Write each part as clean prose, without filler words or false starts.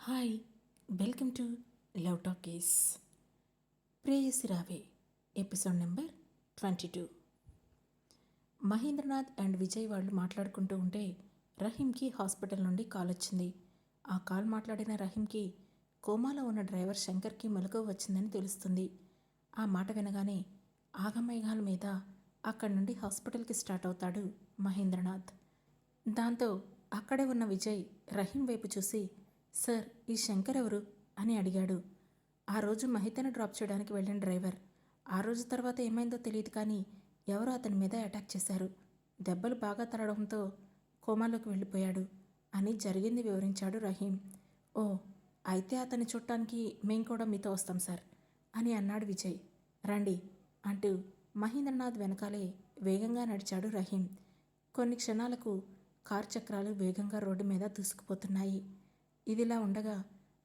Hi, welcome to love talkies. ప్రేయసి రావే episode number 22. Mahendranath and Vijay వాళ్ళు మాట్లాడుకుంటూ ఉంటే రహీంకి హాస్పిటల్ నుండి కాల్ వచ్చింది. ఆ కాల్ మాట్లాడిన రహీంకి కోమాలో ఉన్న డ్రైవర్ శంకర్కి మెలకువ వచ్చిందని తెలుస్తుంది. ఆ మాట వినగానే ఆగమేఘాల మీద అక్కడి నుండి హాస్పిటల్కి స్టార్ట్ అవుతాడు మహేంద్రనాథ్. దాంతో అక్కడే ఉన్న విజయ్ రహీం వైపు చూసి, సార్, ఈ శంకర్ ఎవరు అని అడిగాడు. ఆ రోజు మహితను డ్రాప్ చేయడానికి వెళ్ళిన డ్రైవర్. ఆ రోజు తర్వాత ఏమైందో తెలియదు, కానీ ఎవరో అతని మీద అటాక్ చేశారు. దెబ్బలు బాగా తరగడంతో కోమాలోకి వెళ్ళిపోయాడు అని జరిగింది వివరించాడు రహీం. ఓ, అయితే అతన్ని చూడటానికి మేం కూడా మీతో వస్తాం సార్ అని అన్నాడు విజయ్. రండి అంటూ మహేంద్రనాథ్ వెనకాలే వేగంగా నడిచాడు రహీం. కొన్ని క్షణాలకు కార్ చక్రాలు వేగంగా రోడ్డు మీద దూసుకుపోతున్నాయి. ఇదిలా ఉండగా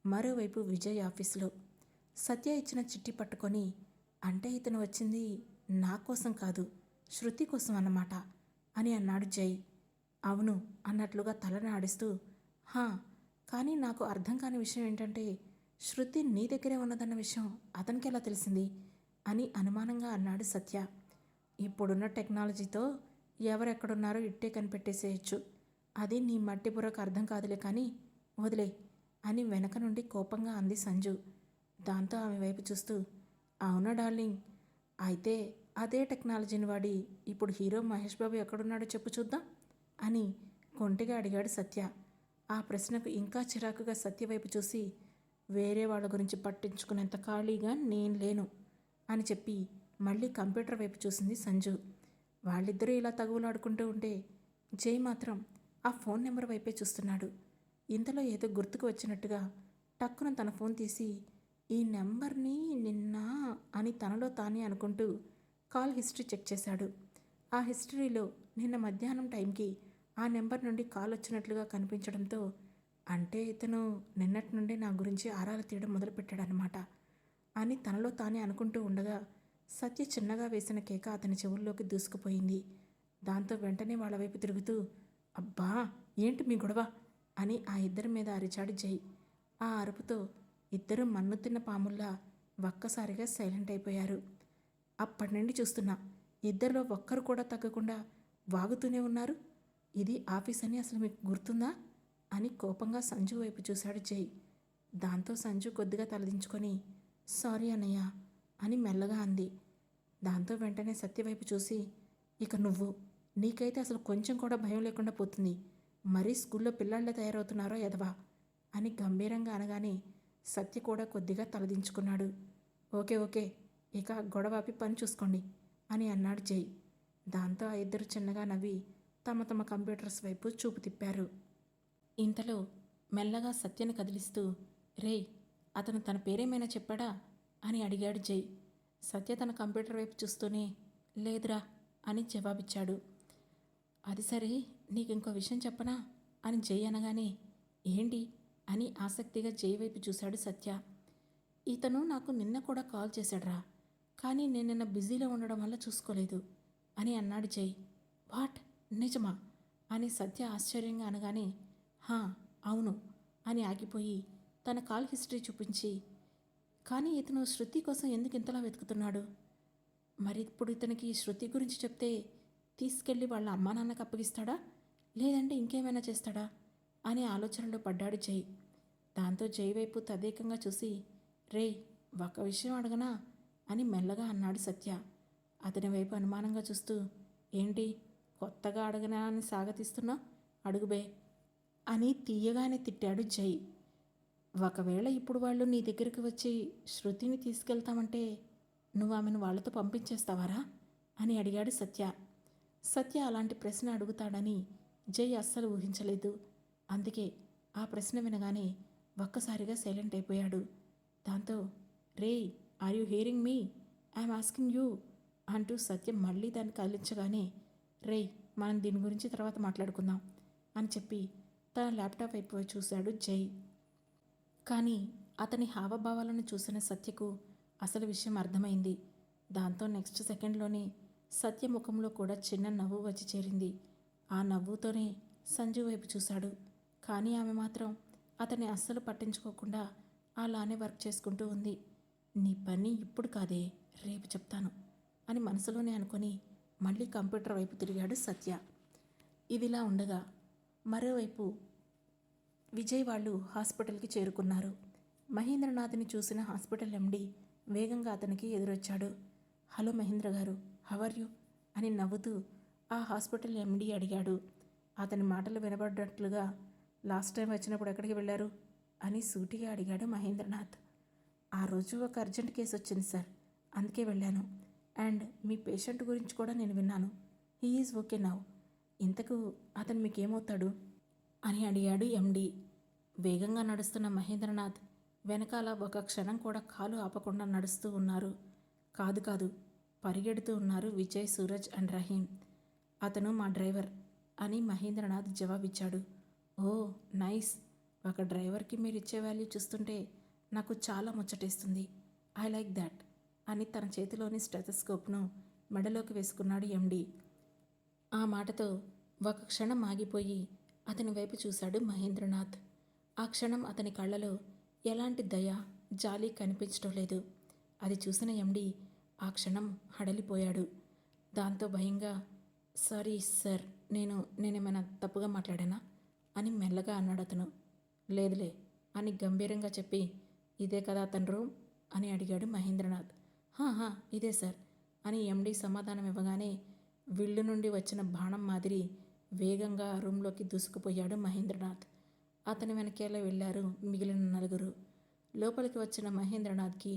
మరోవైపు విజయ్ ఆఫీసులో సత్య ఇచ్చిన చిట్టి పట్టుకొని, అంటే ఇతను వచ్చింది నా కోసం కాదు, శృతి కోసం అన్నమాట అని అన్నాడు జై. అవును అన్నట్లుగా తలని ఆడిస్తూ, హా, కానీ నాకు అర్థం కాని విషయం ఏంటంటే, శృతి నీ దగ్గరే ఉన్నదన్న విషయం అతనికి ఎలా తెలిసింది అని అనుమానంగా అన్నాడు సత్య. ఇప్పుడున్న టెక్నాలజీతో ఎవరెక్కడున్నారో ఇట్టే కనిపెట్టేసేయచ్చు. అది నీ మట్టి బుర్రకు అర్థం కాదులే, కానీ వదిలే అని వెనక నుండి కోపంగా అంది సంజు. దాంతో ఆమె వైపు చూస్తూ, అవునా డార్లింగ్, అయితే అదే టెక్నాలజీని వాడి ఇప్పుడు హీరో మహేష్ బాబు ఎక్కడున్నాడో చెప్పు చూద్దాం అని కొంటిగా అడిగాడు సత్య. ఆ ప్రశ్నకు ఇంకా చిరాకుగా సత్య వైపు చూసి, వేరే వాళ్ళ గురించి పట్టించుకునేంత ఖాళీగా నేను లేను అని చెప్పి మళ్ళీ కంప్యూటర్ వైపు చూసింది సంజు. వాళ్ళిద్దరూ ఇలా తగువులాడుకుంటూ ఉంటే జై మాత్రం ఆ ఫోన్ నెంబర్ వైపే చూస్తున్నాడు. ఇంతలో ఏదో గుర్తుకు వచ్చినట్టుగా టక్కున తన ఫోన్ తీసి, ఈ నెంబర్ని నిన్న అని తనలో తానే అనుకుంటూ కాల్ హిస్టరీ చెక్ చేశాడు. ఆ హిస్టరీలో నిన్న మధ్యాహ్నం టైంకి ఆ నెంబర్ నుండి కాల్ వచ్చినట్లుగా కనిపించడంతో, అంటే ఇతను నిన్నటి నుండి నా గురించి ఆరాలు తీయడం మొదలుపెట్టాడనమాట అని తనలో తానే అనుకుంటూ ఉండగా సత్య చిన్నగా వేసిన కేక అతని చెవుల్లోకి దూసుకుపోయింది. దాంతో వెంటనే వాళ్ళ వైపు తిరుగుతూ, అబ్బా, ఏంటి మీ గొడవ అని ఆ ఇద్దరి మీద అరిచాడు జై. ఆ అరుపుతో ఇద్దరు మన్ను తిన్న పాముల్లా ఒక్కసారిగా సైలెంట్ అయిపోయారు. అప్పటి నుండి చూస్తున్నా, ఇద్దరిలో ఒక్కరు కూడా తగ్గకుండా వాగుతూనే ఉన్నారు. ఇది ఆఫీస్ అని అసలు మీకు గుర్తుందా అని కోపంగా సంజు వైపు చూశాడు జై. దాంతో సంజు కొద్దిగా తలదించుకొని, సారీ అన్నయ్య అని మెల్లగా అంది. దాంతో వెంటనే సత్యవైపు చూసి, ఇక నువ్వు, నీకైతే అసలు కొంచెం కూడా భయం లేకుండా పోతుంది, మరీ స్కూల్లో పిల్లళ్ళే తయారవుతున్నారో ఎదవా అని గంభీరంగా అనగానే సత్య కూడా కొద్దిగా తలదించుకున్నాడు. ఓకే ఓకే, ఇక గొడవాపి పని చూసుకోండి అని అన్నాడు జై. దాంతో ఆ ఇద్దరు చిన్నగా నవ్వి తమ తమ కంప్యూటర్స్ వైపు చూపు తిప్పారు. ఇంతలో మెల్లగా సత్యను కదిలిస్తూ, రేయ్, అతను తన పేరేమైనా చెప్పాడా అని అడిగాడు జై. సత్య తన కంప్యూటర్ వైపు చూస్తూనే, లేదురా అని జవాబిచ్చాడు. అది సరే, నీకు ఇంకో విషయం చెప్పనా అని జై అనగానే, ఏంటి అని ఆసక్తిగా జై వైపు చూశాడు సత్య. ఇతను నాకు నిన్న కూడా కాల్ చేశాడ్రా, కానీ నేను నిన్న బిజీలో ఉండడం వల్ల చూసుకోలేదు అని అన్నాడు జై. వాట్, నిజమా అని సత్య ఆశ్చర్యంగా అనగానే, హా అవును అని ఆగిపోయి తన కాల్ హిస్టరీ చూపించి, కానీ ఇతను శృతి కోసం ఎందుకు ఇంతలా వెతుకుతున్నాడు, మరి ఇప్పుడు ఇతనికి శృతి గురించి చెప్తే తీసుకెళ్ళి వాళ్ళ అమ్మా నాన్నకు అప్పగిస్తాడా, లేదంటే ఇంకేమైనా చేస్తాడా అనే ఆలోచనలో పడ్డాడు జై. దాంతో జై వైపు తదేకంగా చూసి, రేయ్, ఒక విషయం అడగనా అని మెల్లగా అన్నాడు సత్య. అతని వైపు అనుమానంగా చూస్తూ, ఏంటి కొత్తగా అడగనా అని సాగతీస్తున్నా, అడుగుబే అని తీయగానే తిట్టాడు జై. ఒకవేళ ఇప్పుడు వాళ్ళు నీ దగ్గరికి వచ్చి శృతిని తీసుకెళ్తామంటే నువ్వు ఆమెను వాళ్ళతో పంపించేస్తావారా అని అడిగాడు సత్య. సత్య అలాంటి ప్రశ్న అడుగుతాడని జై అస్సలు ఊహించలేదు. అందుకే ఆ ప్రశ్న వినగానే ఒక్కసారిగా సైలెంట్ అయిపోయాడు. దాంతో, రేయ్, are you hearing me, I'm asking you అంటూ సత్యం మళ్ళీ దాన్ని కదిలించగానే, రేయ్, మనం దీని గురించి తర్వాత మాట్లాడుకుందాం అని చెప్పి తన ల్యాప్టాప్ వైపు చూశాడు జై. కానీ అతని హావభావాలను చూసిన సత్యకు అసలు విషయం అర్థమైంది. దాంతో నెక్స్ట్ సెకండ్లోనే సత్య ముఖంలో కూడా చిన్న నవ్వు వచ్చి చేరింది. ఆ నవ్వుతోనే సంజు వైపు చూశాడు. కానీ ఆమె మాత్రం అతన్ని అస్సలు పట్టించుకోకుండా అలానే వర్క్ చేసుకుంటూ ఉంది. నీ పని ఇప్పుడు కాదే, రేపు చెప్తాను అని మనసులోనే అనుకొని మళ్ళీ కంప్యూటర్ వైపు తిరిగాడు సత్య. ఇదిలా ఉండగా మరోవైపు విజయ్ వాళ్ళు హాస్పిటల్కి చేరుకున్నారు. మహేంద్రనాథ్ని చూసిన హాస్పిటల్ ఎండి వేగంగా అతనికి ఎదురొచ్చాడు. హలో మహేంద్ర గారు, హవర్ యూ అని నవ్వుతూ ఆ హాస్పిటల్ ఎండి అడిగాడు. అతని మాటలు వినబడ్డట్లుగా లాస్ట్ టైం వచ్చినప్పుడు ఎక్కడికి వెళ్ళారు అని సూటిగా అడిగాడు మహేంద్రనాథ్. ఆ రోజు ఒక అర్జెంట్ కేసు వచ్చింది సార్, అందుకే వెళ్ళాను. అండ్ మీ పేషెంట్ గురించి కూడా నేను విన్నాను. He is okay now. ఇంతకు అతను మీకేమవుతాడు అని అడిగాడు ఎండి. వేగంగా నడుస్తున్న మహేంద్రనాథ్ వెనకాల ఒక క్షణం కూడా కాలు ఆపకుండా నడుస్తూ ఉన్నారు. కాదు కాదు, పరిగెడుతూ ఉన్నారు విజయ్, సూరజ్ అండ్ రహీం. అతను మా డ్రైవర్ అని మహేంద్రనాథ్ జవాబిచ్చాడు. ఓ నైస్. ఒక డ్రైవర్కి మీరు ఇచ్చే వాల్యూ చూస్తుంటే నాకు చాలా ముచ్చటేస్తుంది. ఐ లైక్ దాట్ అని తన చేతిలోని స్టెథోస్కోప్ను మెడలోకి వేసుకున్నాడు ఎండి. ఆ మాటతో ఒక క్షణం ఆగిపోయి అతని వైపు చూశాడు మహేంద్రనాథ్. ఆ క్షణం అతని కళ్ళలో ఎలాంటి దయ, జాలి కనిపించడం లేదు. అది చూసిన ఎండి ఆ క్షణం హడలిపోయాడు. దాంతో భయంగా, సారీ సార్, నేనేమైనా తప్పుగా మాట్లాడానా అని మెల్లగా అన్నాడు అతను. లేదులే అని గంభీరంగా చెప్పి, ఇదే కదా అతని రూమ్ అని అడిగాడు మహేంద్రనాథ్. హా ఇదే సార్ అని ఎండి సమాధానం ఇవ్వగానే విల్లు నుండి వచ్చిన బాణం మాదిరి వేగంగా ఆ రూంలోకి దూసుకుపోయాడు మహేంద్రనాథ్. అతని వెనకేలా వెళ్ళారు మిగిలిన నలుగురు. లోపలికి వచ్చిన మహేంద్రనాథ్కి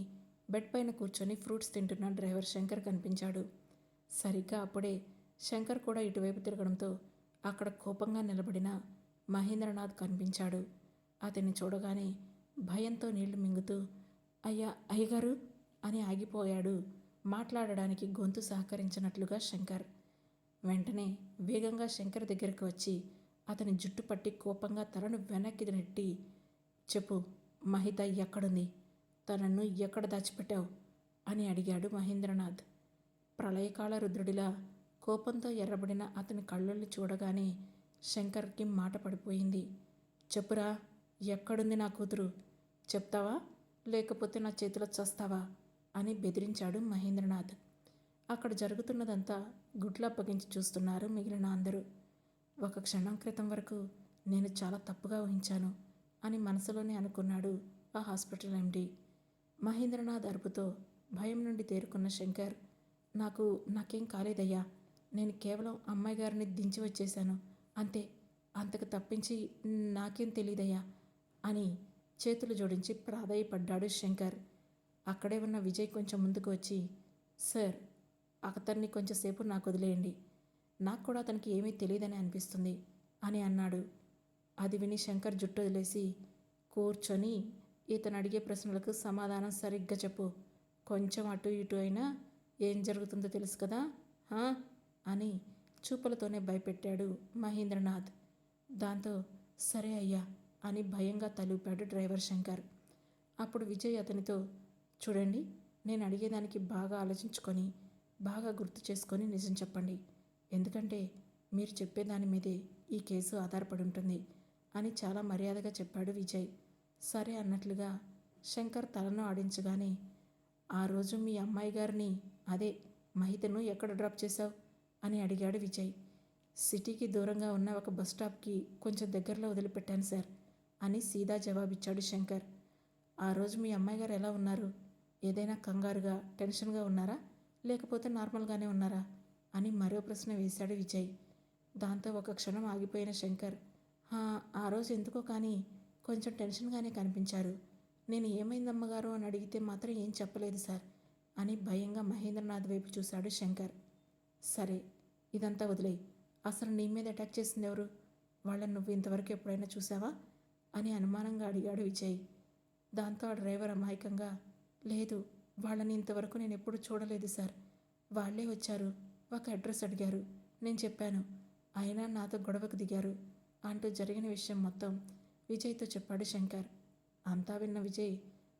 బెడ్ పైన కూర్చొని ఫ్రూట్స్ తింటున్న డ్రైవర్ శంకర్ కనిపించాడు. సరిగ్గా అప్పుడే శంకర్ కూడా ఇటువైపు తిరగడంతో అక్కడ కోపంగా నిలబడిన మహేంద్రనాథ్ కనిపించాడు. అతన్ని చూడగానే భయంతో నీళ్లు మింగుతూ, అయ్యగారు అని ఆగిపోయాడు. మాట్లాడడానికి గొంతు సహకరించినట్లుగా శంకర్. వెంటనే వేగంగా శంకర్ దగ్గరికి వచ్చి అతని జుట్టు పట్టి కోపంగా తలను వెనక్కి నెట్టి, చెప్పు, మహిత ఎక్కడుంది? తనను ఎక్కడ దాచిపెట్టావు అని అడిగాడు మహేంద్రనాథ్. ప్రళయకాల రుద్రుడిలా కోపంతో ఎర్రబడిన అతని కళ్ళల్ని చూడగానే శంకర్కి మాట పడిపోయింది. చెప్పురా, ఎక్కడుంది నా కూతురు? చెప్తావా లేకపోతే నా చేతిలో చస్తావా అని బెదిరించాడు మహేంద్రనాథ్. అక్కడ జరుగుతున్నదంతా గుడ్లప్పగించి చూస్తున్నారు మిగిలిన అందరూ. ఒక క్షణం క్రితం వరకు నేను చాలా తప్పుగా ఊహించాను అని మనసులోనే అనుకున్నాడు ఆ హాస్పిటల్ ఎండి. మహేంద్రనాథ్ అరుపుతో భయం నుండి తేరుకున్న శంకర్, నాకేం కాలేదయ్యా, నేను కేవలం అమ్మాయి గారిని దించి వచ్చేశాను అంతే, అంతకు తప్పించి నాకేం తెలీదయ్యా అని చేతులు జోడించి ప్రాధేయపడ్డాడు శంకర్. అక్కడే ఉన్న విజయ్ కొంచెం ముందుకు వచ్చి, సార్, అతన్ని కొంచెంసేపు నాకు వదిలేయండి, నాకు కూడా అతనికి ఏమీ తెలియదని అనిపిస్తుంది అని అన్నాడు. అది విని శంకర్ జుట్టు వదిలేసి కూర్చొని, ఇతను అడిగే ప్రశ్నలకు సమాధానం సరిగ్గా చెప్పు, కొంచెం అటు ఇటు అయినా ఏం జరుగుతుందో తెలుసు కదా అని చూపులతోనే భయపెట్టాడు మహేంద్రనాథ్. దాంతో సరే అయ్యా అని భయంగా తలూపాడు డ్రైవర్ శంకర్. అప్పుడు విజయ్ అతనితో, చూడండి, నేను అడిగేదానికి బాగా ఆలోచించుకొని బాగా గుర్తు చేసుకొని నిజం చెప్పండి, ఎందుకంటే మీరు చెప్పేదాని మీదే ఈ కేసు ఆధారపడి ఉంటుంది అని చాలా మర్యాదగా చెప్పాడు విజయ్. సరే అన్నట్లుగా శంకర్ తలను ఆడించగానే, ఆ రోజు మీ అమ్మాయి గారిని, అదే మహితను ఎక్కడ డ్రాప్ చేశావు అని అడిగాడు విజయ్. సిటీకి దూరంగా ఉన్న ఒక బస్ స్టాప్కి కొంచెం దగ్గరలో వదిలిపెట్టాను సార్ అని సీదా జవాబిచ్చాడు శంకర్. ఆ రోజు మీ అమ్మాయి గారు ఎలా ఉన్నారు? ఏదైనా కంగారుగా, టెన్షన్గా ఉన్నారా లేకపోతే నార్మల్గానే ఉన్నారా అని మరో ప్రశ్న వేశాడు విజయ్. దాంతో ఒక క్షణం ఆగిపోయిన శంకర్, ఆ రోజు ఎందుకో కానీ కొంచెం టెన్షన్గానే కనిపించారు. నేను ఏమైందమ్మగారు అని అడిగితే మాత్రం ఏం చెప్పలేదు సార్ అని భయంగా మహేంద్రనాథ్ వైపు చూశాడు శంకర్. సరే, ఇదంతా వదిలేయి, అసలు నీ మీద అటాక్ చేసింది ఎవరు? వాళ్ళని నువ్వు ఇంతవరకు ఎప్పుడైనా చూసావా అని అనుమానంగా అడిగాడు విజయ్. దాంతో ఆ డ్రైవర్ అమాయకంగా, లేదు, వాళ్ళని ఇంతవరకు నేను ఎప్పుడు చూడలేదు సార్, వాళ్ళే వచ్చారు, ఒక అడ్రస్ అడిగారు, నేను చెప్పాను, అయినా నాతో గొడవకు దిగారు అంటూ జరిగిన విషయం మొత్తం విజయ్తో చెప్పాడు శంకర్. అంతా విన్న విజయ్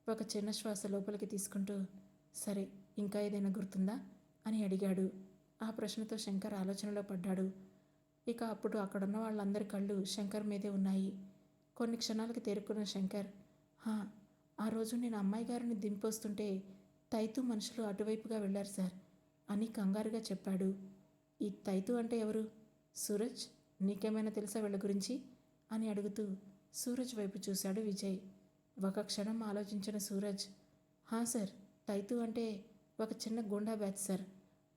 ఒక చిన్న శ్వాస లోపలికి తీసుకుంటూ, సరే, ఇంకా ఏదైనా గుర్తుందా అని అడిగాడు. ఆ ప్రశ్నతో శంకర్ ఆలోచనలో పడ్డాడు. ఇక అప్పుడు అక్కడున్న వాళ్ళందరి కళ్ళు శంకర్ మీదే ఉన్నాయి. కొన్ని క్షణాలకి తేరుకున్న శంకర్, హా, ఆ రోజు నేను అమ్మాయి గారిని దింపొస్తుంటే తైతు మనుషులు అటువైపుగా వెళ్ళారు సార్ అని కంగారుగా చెప్పాడు. ఈ తైతు అంటే ఎవరు? సూరజ్, నీకేమైనా తెలుసా వీళ్ళ గురించి అని అడుగుతూ సూరజ్ వైపు చూశాడు విజయ్. ఒక క్షణం ఆలోచించిన సూరజ్, హా సార్, తైతు అంటే ఒక చిన్న గూండా బ్యాచ్ సార్.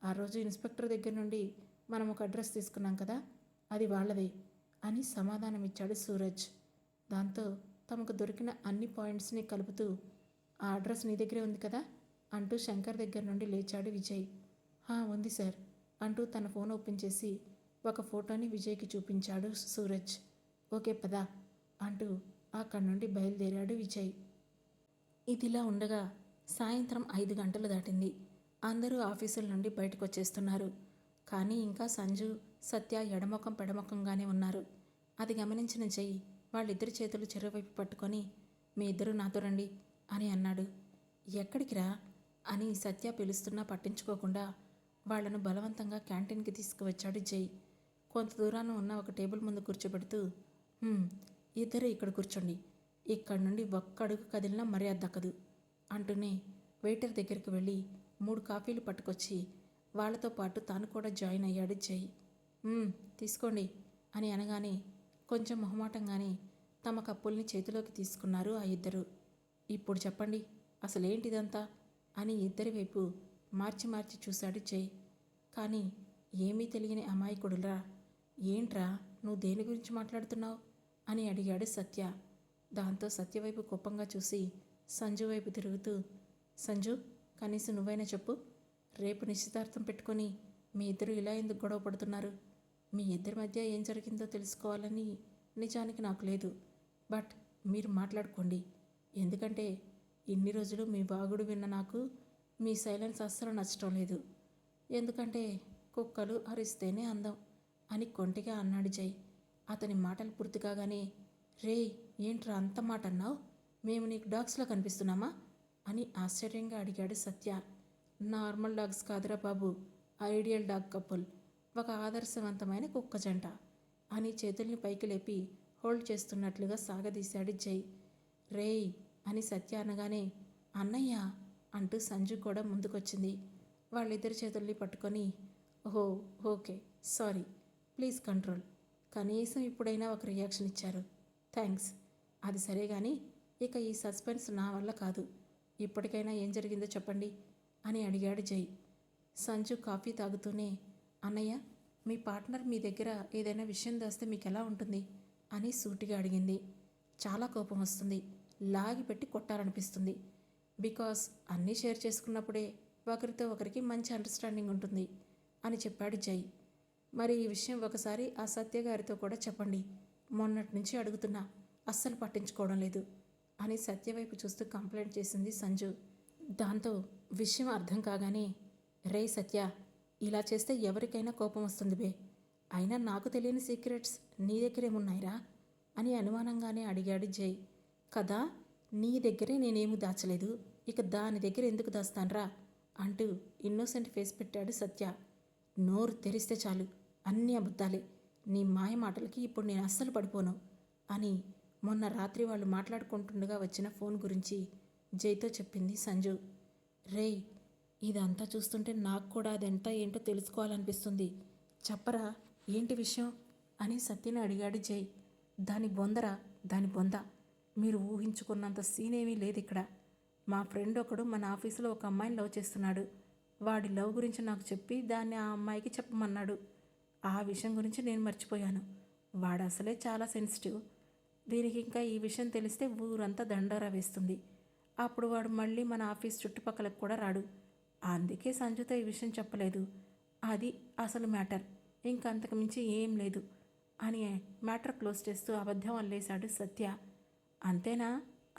ఆ రోజు ఇన్స్పెక్టర్ దగ్గర నుండి మనం ఒక అడ్రస్ తీసుకున్నాం కదా, అది వాళ్ళదే అని సమాధానమిచ్చాడు సూరజ్. దాంతో తమకు దొరికిన అన్ని పాయింట్స్ని కలుపుతూ, ఆ అడ్రస్ నీ దగ్గరే ఉంది కదా అంటూ శంకర్ దగ్గర నుండి లేచాడు విజయ్. హా, ఉంది సార్ అంటూ తన ఫోన్ ఓపెన్ చేసి ఒక ఫోటోని విజయ్కి చూపించాడు సూరజ్. ఓకే పదా అంటూ అక్కడి నుండి బయలుదేరాడు విజయ్. ఇదిలా ఉండగా సాయంత్రం 5 గంటలు దాటింది. అందరూ ఆఫీసుల నుండి బయటకు వచ్చేస్తున్నారు. కానీ ఇంకా సంజు, సత్య ఎడమొఖం పెడమొఖంగానే ఉన్నారు. అది గమనించిన జై వాళ్ళిద్దరి చేతులు చెరువైపు పట్టుకొని, మీ ఇద్దరూ నాతో రండి అని అన్నాడు. ఎక్కడికి రా అని సత్య పిలుస్తున్నా పట్టించుకోకుండా వాళ్లను బలవంతంగా క్యాంటీన్కి తీసుకువచ్చాడు జై. కొంత దూరాన ఉన్న ఒక టేబుల్ ముందు కూర్చోబెడుతూ, ఇద్దరు ఇక్కడ కూర్చోండి, ఇక్కడి నుండి ఒక్క అడుగు కదిలినా మర్యాద దక్కదు అంటూనే వెయిటర్ దగ్గరికి వెళ్ళి 3 కాఫీలు పట్టుకొచ్చి వాళ్లతో పాటు తాను కూడా జాయిన్ అయ్యాడు జై. తీసుకోండి అని అనగానే కొంచెం మొహమాటంగానే తమ కప్పుల్ని చేతిలోకి తీసుకున్నారు ఆ ఇద్దరు. ఇప్పుడు చెప్పండి, అసలేంటిదంతా అని ఇద్దరి వైపు మార్చి మార్చి చూశాడు జై. కానీ ఏమీ తెలియని అమాయకుడురా, ఏంట్రా నువ్వు దేని గురించి మాట్లాడుతున్నావు అని అడిగాడు సత్య. దాంతో సత్య వైపు కోపంగా చూసి సంజు వైపు తిరుగుతూ, సంజు, కనీసం నువ్వైనా చెప్పు, రేపు నిశ్చితార్థం పెట్టుకొని మీ ఇద్దరు ఇలా ఎందుకు గొడవ పడుతున్నారు? మీ ఇద్దరి మధ్య ఏం జరిగిందో తెలుసుకోవాలని నిజానికి నాకు లేదు, బట్ మీరు మాట్లాడుకోండి. ఎందుకంటే ఇన్ని రోజులు మీ బాగుడు విన్న నాకు మీ సైలెన్స్ అస్సలు నచ్చటం లేదు. ఎందుకంటే కుక్కలు అరిస్తేనే అందం అని కొంటిగా అన్నాడు జై. అతని మాటలు పూర్తి కాగానే, రేయ్, ఏంట్రా అంత మాట అన్నావు? మేము నీకు డాగ్స్లో కనిపిస్తున్నామా అని ఆశ్చర్యంగా అడిగాడు సత్య. నార్మల్ డాగ్స్ కాదురా బాబు, ఐడియల్ డాగ్ కపుల్, ఒక ఆదర్శవంతమైన కుక్క జంట అని చేతుల్ని పైకి లేపి హోల్డ్ చేస్తున్నట్లుగా సాగదీశాడు జై. రేయ్ అని సత్య అనగానే, అన్నయ్య అంటూ సంజు కూడా ముందుకొచ్చింది. వాళ్ళిద్దరి చేతుల్ని పట్టుకొని, ఓహో ఓకే, సారీ, ప్లీజ్ కంట్రోల్, కనీసం ఇప్పుడైనా ఒక రియాక్షన్ ఇచ్చారు, థ్యాంక్స్. అది సరే కానీ ఇక ఈ సస్పెన్స్ నా వల్ల కాదు, ఇప్పటికైనా ఏం జరిగిందో చెప్పండి అని అడిగాడు జై. సంజు కాఫీ తాగుతూనే, అన్నయ్య, మీ పార్ట్నర్ మీ దగ్గర ఏదైనా విషయం దాస్తే మీకు ఎలా ఉంటుంది అని సూటిగా అడిగింది. చాలా కోపం వస్తుంది, లాగి పెట్టి కొట్టాలనిపిస్తుంది. బికాస్ అన్నీ షేర్ చేసుకున్నప్పుడే ఒకరితో ఒకరికి మంచి అండర్స్టాండింగ్ ఉంటుంది అని చెప్పాడు జై. మరి ఈ విషయం ఒకసారి ఆ సత్య గారితో కూడా చెప్పండి, మొన్నటి నుంచి అడుగుతున్నా, అస్సలు పట్టించుకోవడం లేదు అని సత్య వైపు చూస్తూ కంప్లైంట్ చేసింది సంజు. దాంతో విషయం అర్థం కాగానే, రే సత్య, ఇలా చేస్తే ఎవరికైనా కోపం వస్తుంది బే, అయినా నాకు తెలియని సీక్రెట్స్ నీ దగ్గరేమున్నాయిరా అని అనుమానంగానే అడిగాడు జై. కదా, నీ దగ్గరే నేనేమీ దాచలేదు, ఇక దాని దగ్గర ఎందుకు దాస్తాన్రా అంటూ ఇన్నోసెంట్ ఫేస్ పెట్టాడు సత్య. నోరు తెరిస్తే చాలు అన్నీ అబద్ధాలే, నీ మాయ మాటలకి ఇప్పుడు నేను అస్సలు పడిపోను అని మొన్న రాత్రి వాళ్ళు మాట్లాడుకుంటుండగా వచ్చిన ఫోన్ గురించి జైతో చెప్పింది సంజు. రేయ్, ఇదంతా చూస్తుంటే నాకు కూడా అదెంత ఏంటో తెలుసుకోవాలనిపిస్తుంది, చెప్పరా ఏంటి విషయం అని సత్యని అడిగాడు జై. దాని బొందరా, దాని బొంద, మీరు ఊహించుకున్నంత సీన్ ఏమీ లేదు ఇక్కడ. మా ఫ్రెండ్ ఒకడు మన ఆఫీసులో ఒక అమ్మాయిని లవ్ చేస్తున్నాడు. వాడి లవ్ గురించి నాకు చెప్పి దాన్ని ఆ అమ్మాయికి చెప్పమన్నాడు. ఆ విషయం గురించి నేను మర్చిపోయాను. వాడు అసలే చాలా సెన్సిటివ్. దీనికి ఇంకా ఈ విషయం తెలిస్తే ఊరంతా దండోరా వేస్తుంది. అప్పుడు వాడు మళ్ళీ మన ఆఫీస్ చుట్టుపక్కలకు కూడా రాడు. అందుకే సంజుతో ఈ విషయం చెప్పలేదు. అది అసలు మ్యాటర్, ఇంకంతకు మించి ఏం లేదు అని మ్యాటర్ క్లోజ్ చేస్తూ అబద్ధం అల్లేశాడు సత్య. అంతేనా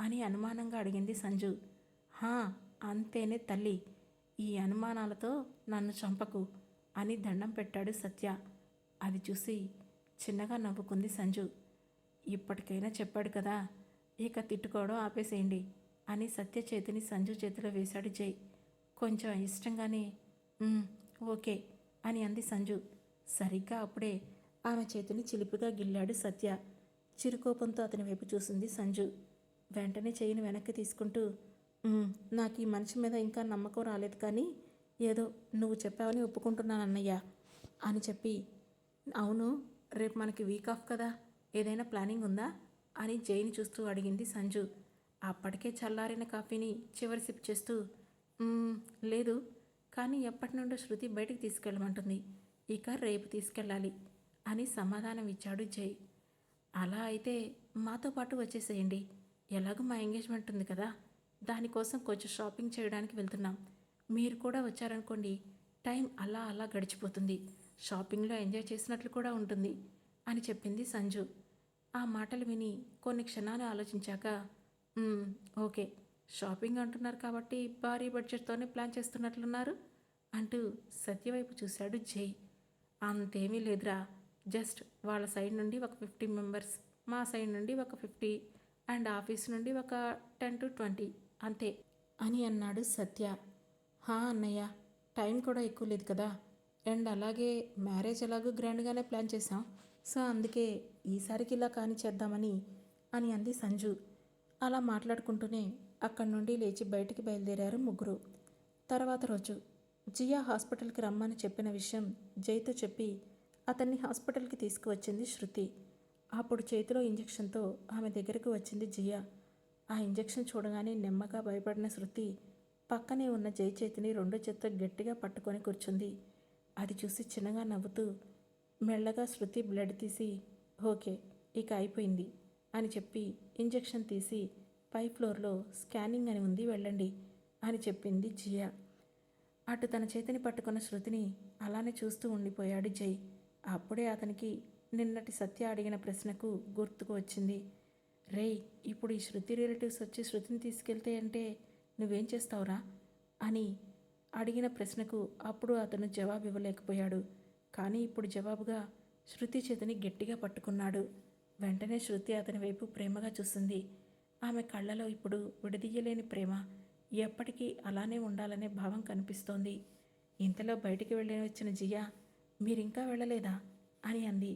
అని అనుమానంగా అడిగింది సంజు. హా, అంతేనే తల్లి, ఈ అనుమానాలతో నన్ను చంపకు అని దండం పెట్టాడు సత్య. అది చూసి చిన్నగా నవ్వుకుంది సంజు. ఇప్పటికైనా చెప్పాడు కదా, ఇక తిట్టుకోవడం ఆపేసేయండి అని సత్య చేతిని సంజు చేతిలో వేశాడు జై. కొంచెం ఇష్టంగానే ఓకే అని అంది సంజు. సరిగ్గా అప్పుడే ఆమె చేతిని చిలిపిగా గిల్లాడు సత్య. చిరుకోపంతో అతని వైపు చూసింది సంజు. వెంటనే చెయ్యిని వెనక్కి తీసుకుంటూ, నాకు ఈ మనిషి మీద ఇంకా నమ్మకం రాలేదు, కానీ ఏదో నువ్వు చెప్పావని ఒప్పుకుంటున్నానన్నయ్య అని చెప్పి, అవును, రేపు మనకి వీక్ ఆఫ్ కదా, ఏదైనా ప్లానింగ్ ఉందా అని జైని చూస్తూ అడిగింది సంజు. అప్పటికే చల్లారిన కాఫీని చివరి సిప్ చేస్తూ, లేదు, కానీ ఎప్పటి నుండో శృతి బయటికి తీసుకెళ్ళమంటుంది, ఇక రేపు తీసుకెళ్ళాలి అని సమాధానం ఇచ్చాడు జై. అలా అయితే మాతో పాటు వచ్చేసేయండి, ఎలాగో మా ఎంగేజ్మెంట్ ఉంది కదా, దానికోసం కొంచెం షాపింగ్ చేయడానికి వెళ్తున్నాం, మీరు కూడా వచ్చారనుకోండి, టైం అలా అలా గడిచిపోతుంది, షాపింగ్లో ఎంజాయ్ చేసినట్లు కూడా ఉంటుంది అని చెప్పింది సంజు. ఆ మాటలు విని కొన్ని క్షణాలు ఆలోచించాక, ఓకే, షాపింగ్ అంటున్నారు కాబట్టి భారీ బడ్జెట్తోనే ప్లాన్ చేస్తున్నట్లున్నారు అంటూ సత్యవైపు చూశాడు జై. అంతేమీ లేదురా, జస్ట్ వాళ్ళ సైడ్ నుండి ఒక 50 మెంబర్స్, మా సైడ్ నుండి ఒక 50, అండ్ ఆఫీస్ నుండి ఒక 10 to 20 అంతే అని అన్నాడు సత్య. అన్నయ్య, టైం కూడా ఎక్కువ లేదు కదా, అండ్ అలాగే మ్యారేజ్ ఎలాగో గ్రాండ్గానే ప్లాన్ చేసాం, సో అందుకే ఈసారికి ఇలా కాని చేద్దామని అని అంది సంజు. అలా మాట్లాడుకుంటూనే అక్కడి నుండి లేచి బయటికి బయలుదేరారు ముగ్గురు. తర్వాత రోజు జియా హాస్పిటల్కి రమ్మని చెప్పిన విషయం జైతో చెప్పి అతన్ని హాస్పిటల్కి తీసుకువచ్చింది శృతి. అప్పుడు చేతిలో ఇంజెక్షన్తో ఆమె దగ్గరకు వచ్చింది జియా. ఆ ఇంజెక్షన్ చూడగానే నెమ్మగా భయపడిన శృతి పక్కనే ఉన్న జై చేతిని 2 చేత్తో గట్టిగా పట్టుకొని కూర్చుంది. అది చూసి చిన్నగా నవ్వుతూ మెల్లగా శృతి బ్లడ్ తీసి, ఓకే, ఇక అయిపోయింది అని చెప్పి ఇంజెక్షన్ తీసి పై ఫ్లోర్లో స్కానింగ్ అని ఉంది, వెళ్ళండి అని చెప్పింది జియా. అటు తన చేతిని పట్టుకున్న శృతిని అలానే చూస్తూ ఉండిపోయాడు జై. అప్పుడే అతనికి నిన్నటి సత్య అడిగిన ప్రశ్నకు గుర్తుకు వచ్చింది. రేయ్, ఇప్పుడు ఈ శృతి రిలేటివ్స్ వచ్చి శృతిని తీసుకెళ్తే అంటే నువ్వేం చేస్తావురా అని అడిగిన ప్రశ్నకు అప్పుడు అతను జవాబు ఇవ్వలేకపోయాడు. కానీ ఇప్పుడు జవాబుగా శృతి చేతిని గట్టిగా పట్టుకున్నాడు. వెంటనే శృతి అతని వైపు ప్రేమగా చూసింది. ఆమె కళ్ళలో ఇప్పుడు విడదీయలేని ప్రేమ, ఎప్పటికీ అలానే ఉండాలనే భావం కనిపిస్తోంది. ఇంతలో బయటికి వెళ్ళి వచ్చిన జియా, మీరింకా వెళ్ళలేదా అని అంది.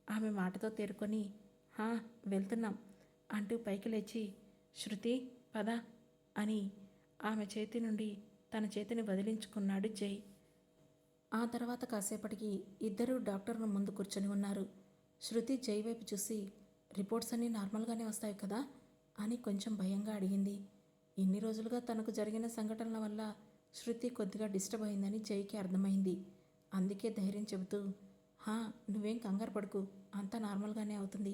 ఆమె మాటతో తేరుకొని, వెళ్తున్నాం అంటూ పైకి లేచి, శృతి పద అని ఆమె చేతి నుండి తన చేతిని వదిలించుకున్నాడు జై. ఆ తర్వాత కాసేపటికి ఇద్దరూ డాక్టర్ను ముందు కూర్చొని ఉన్నారు. శృతి జై వైపు చూసి, రిపోర్ట్స్ అన్నీ నార్మల్గానే వస్తాయి కదా అని కొంచెం భయంగా అడిగింది. ఇన్ని రోజులుగా తనకు జరిగిన సంఘటనల వల్ల శృతి కొద్దిగా డిస్టర్బ్ అయిందని జైకి అర్థమైంది. అందుకే ధైర్యం చెబుతూ, నువ్వేం కంగారు పడుకు, అంతా నార్మల్గానే అవుతుంది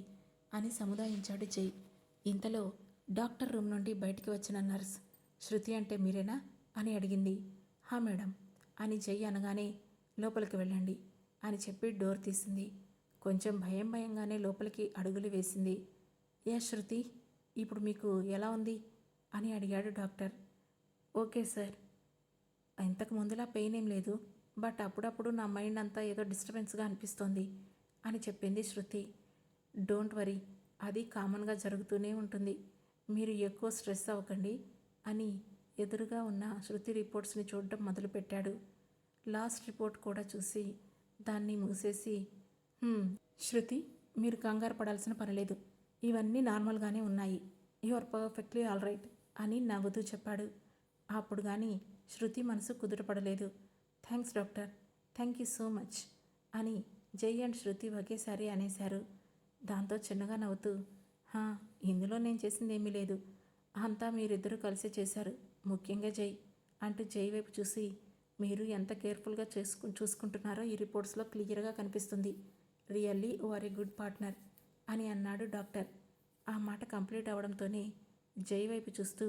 అని సముదాయించాడు జై. ఇంతలో డాక్టర్ రూమ్ నుండి బయటికి వచ్చిన నర్స్, శృతి అంటే మీరేనా అని అడిగింది. మేడం అని జై అనగానే, లోపలికి వెళ్ళండి అని చెప్పి డోర్ తీసింది. కొంచెం భయంగానే లోపలికి అడుగులు వేసింది. శృతి, ఇప్పుడు మీకు ఎలా ఉంది అని అడిగాడు డాక్టర్. ఓకే సార్, ఇంతకు ముందులా పెయిన్ ఏం లేదు, బట్ అప్పుడప్పుడు నా మైండ్ అంతా ఏదో డిస్టర్బెన్స్గా అనిపిస్తోంది అని చెప్పింది శృతి. డోంట్ వరీ, అది కామన్గా జరుగుతూనే ఉంటుంది, మీరు ఎక్కువ స్ట్రెస్ అవ్వకండి అని ఎదురుగా ఉన్న శృతి రిపోర్ట్స్ని చూడడం మొదలుపెట్టాడు. లాస్ట్ రిపోర్ట్ కూడా చూసి దాన్ని మూసేసి, శృతి, మీరు కంగారు పడాల్సిన పనిలేదు, ఇవన్నీ నార్మల్గానే ఉన్నాయి, you are perfectly all right అని నవ్వుతూ చెప్పాడు. అప్పుడు కానీ శృతి మనసు కుదుటపడలేదు. Thanks doctor, thank you so much అని జై అండ్ శృతి ఒకేసారి అనేశారు. దాంతో చిన్నగా నవ్వుతూ, ఇందులో నేను చేసింది ఏమీ లేదు, అంతా మీరిద్దరూ కలిసి చేశారు, ముఖ్యంగా జై అంటూ జై వైపు చూసి, మీరు ఎంత కేర్ఫుల్గా చూసుకుంటున్నారో ఈ రిపోర్ట్స్లో క్లియర్గా కనిపిస్తుంది, really you are a good partner అని అన్నాడు డాక్టర్. ఆ మాట కంప్లీట్ అవడంతోనే జై వైపు చూస్తూ,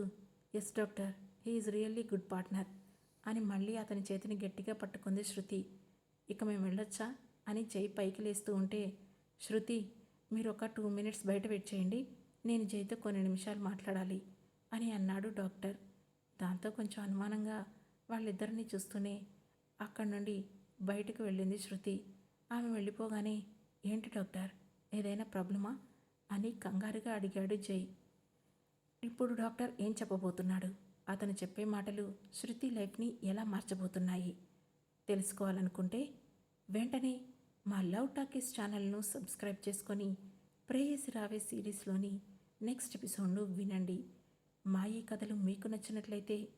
yes doctor, he is really good partner అని మళ్ళీ అతని చేతిని గట్టిగా పట్టుకుంది శృతి. ఇక మేము వెళ్ళొచ్చా అని జై పైకి లేస్తూ ఉంటే, శృతి, మీరు ఒక 2 minutes బయట వెయిట్ చేయండి, నేను జైతో కొన్ని నిమిషాలు మాట్లాడాలి అని అన్నాడు డాక్టర్. దాంతో కొంచెం అనుమానంగా వాళ్ళిద్దరినీ చూస్తూనే అక్కడి నుండి బయటకు వెళ్ళింది శృతి. ఆమె వెళ్ళిపోగానే, ఏంటి డాక్టర్, ఏదైనా ప్రాబ్లమా అని కంగారుగా అడిగాడు జై. ఇప్పుడు డాక్టర్ ఏం చెప్పబోతున్నాడు, అతను చెప్పే మాటలు శృతి లైఫ్ని ఎలా మార్చబోతున్నాయి తెలుసుకోవాలనుకుంటే వెంటనే మా లవ్ టాకీస్ ఛానల్ను సబ్స్క్రైబ్ చేసుకొని ప్రేయసి రావే సిరీస్లోని నెక్స్ట్ ఎపిసోడ్ను వినండి. మా ఈ కథలు మీకు నచ్చినట్లయితే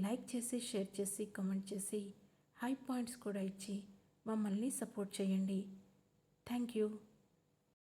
లైక్ చేసి, షేర్ చేసి, కామెంట్ చేసి, హై పాయింట్స్ కూడా ఇచ్చి మమ్మల్ని సపోర్ట్ చేయండి. Thank you.